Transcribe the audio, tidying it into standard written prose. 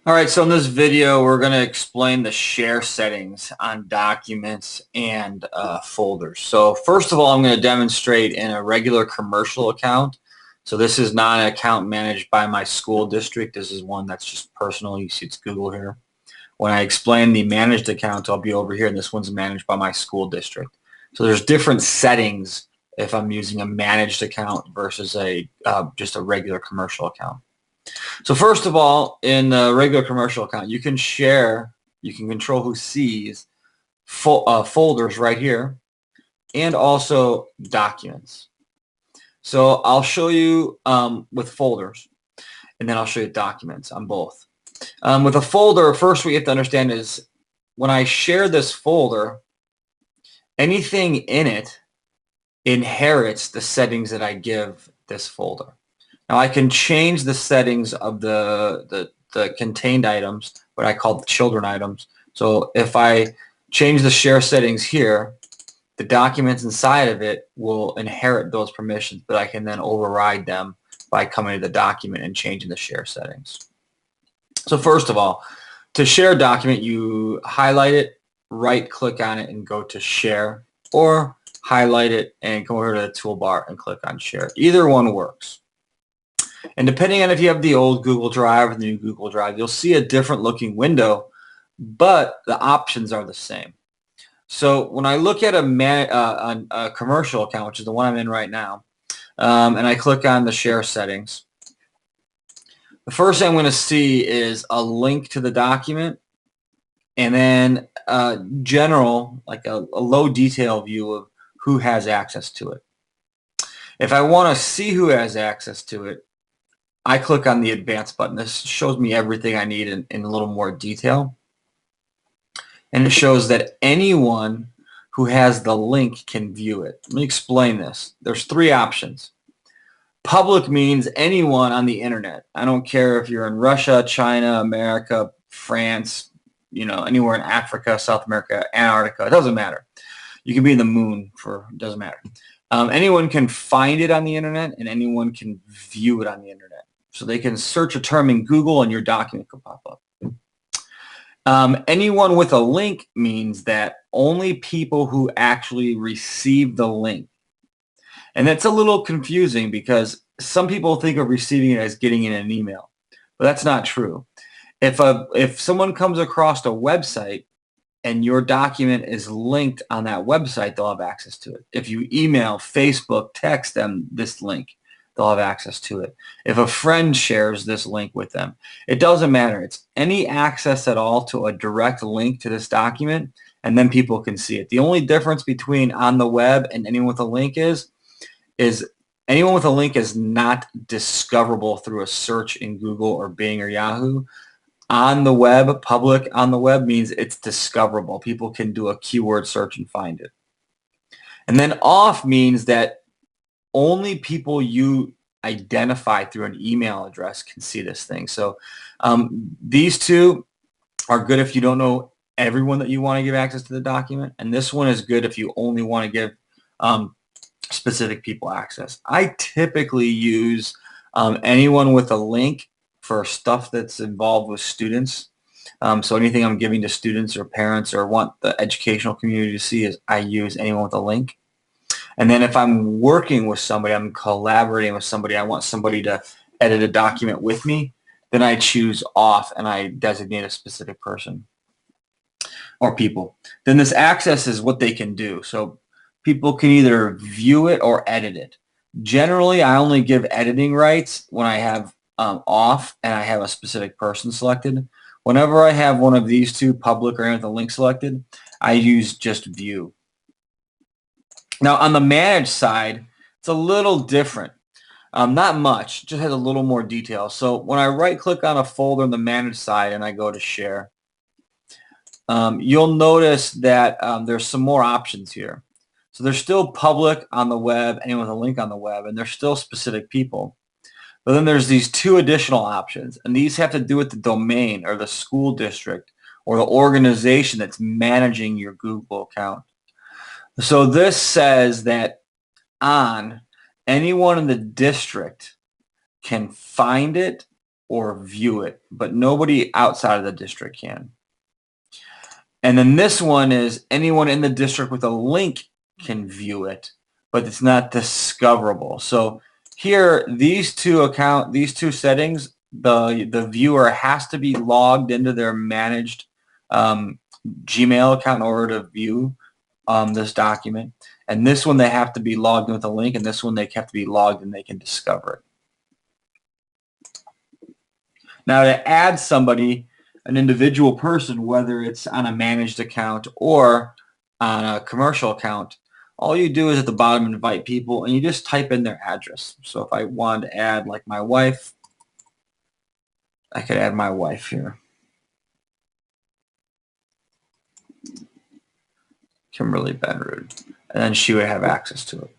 All right, so in this video, we're going to explain the share settings on documents and folders. So first of all, I'm going to demonstrate in a regular commercial account. So this is not an account managed by my school district. This is one that's just personal. You see it's Google here. When I explain the managed account, I'll be over here, and this one's managed by my school district. So there's different settings if I'm using a managed account versus a just a regular commercial account. So first of all, in a regular commercial account, you can share, you can control who sees folders right here and also documents. So I'll show you with folders, and then I'll show you documents on both. With a folder, first what you have to understand is when I share this folder, anything in it inherits the settings that I give this folder. Now I can change the settings of the contained items, what I call the children items. So if I change the share settings here, the documents inside of it will inherit those permissions, but I can then override them by coming to the document and changing the share settings. So first of all, to share a document, you highlight it, right-click on it, and go to Share, or highlight it and go over to the toolbar and click on Share. Either one works. And depending on if you have the old Google Drive or the new Google Drive, you'll see a different looking window, but the options are the same. So when I look at a commercial account, which is the one I'm in right now, and I click on the share settings, the first thing I'm going to see is a link to the document, and then general, like a low detail view of who has access to it. If I want to see who has access to it, I click on the advanced button. This shows me everything I need in a little more detail. And it shows that anyone who has the link can view it. Let me explain this. There's three options. Public means anyone on the internet. I don't care if you're in Russia, China, America, France, anywhere in Africa, South America, Antarctica. It doesn't matter. You can be in the moon it doesn't matter. Anyone can find it on the internet, and anyone can view it on the internet. So they can search a term in Google and your document could pop up. Anyone with a link means that only people who actually receive the link. And that's a little confusing because some people think of receiving it as getting in an email, but that's not true. If someone comes across a website and your document is linked on that website, they'll have access to it. If you email, Facebook, text them this link, they'll have access to it. If a friend shares this link with them, it doesn't matter. It's any access at all to a direct link to this document, and then people can see it. The only difference between on the web and anyone with a link is anyone with a link is not discoverable through a search in Google or Bing or Yahoo. On the web, public on the web means it's discoverable. People can do a keyword search and find it. And then off means that only people you identify through an email address can see this thing. So these two are good if you don't know everyone that you want to give access to the document. And this one is good if you only want to give specific people access. I typically use anyone with a link for stuff that's involved with students. So anything I'm giving to students or parents or want the educational community to see is I use anyone with a link. And then if I'm working with somebody, I'm collaborating with somebody, I want somebody to edit a document with me, then I choose off and I designate a specific person or people. Then this access is what they can do. So people can either view it or edit it. Generally, I only give editing rights when I have off and I have a specific person selected. Whenever I have one of these two, public or with a link selected, I use just view. Now on the manage side, it's a little different. Not much, just has a little more detail. So when I right click on a folder on the manage side and I go to share, you'll notice that there's some more options here. So there's still public on the web, anyone with a link on the web, and there's still specific people. But then there's these two additional options, and these have to do with the domain or the school district or the organization that's managing your Google account. So this says that anyone in the district can find it, or view it, but nobody outside of the district can. And then this one is anyone in the district with a link can view it, but it's not discoverable. So here, these two settings, the viewer has to be logged into their managed Gmail account in order to view this document. And this one, they have to be logged in with a link, and this one, they have to be logged and they can discover it. Now, to add somebody, an individual person, whether it's on a managed account or on a commercial account, all you do is at the bottom invite people, and you just type in their address. So if I wanted to add like my wife, I could add my wife here. Kimberly Benrud, and then she would have access to it.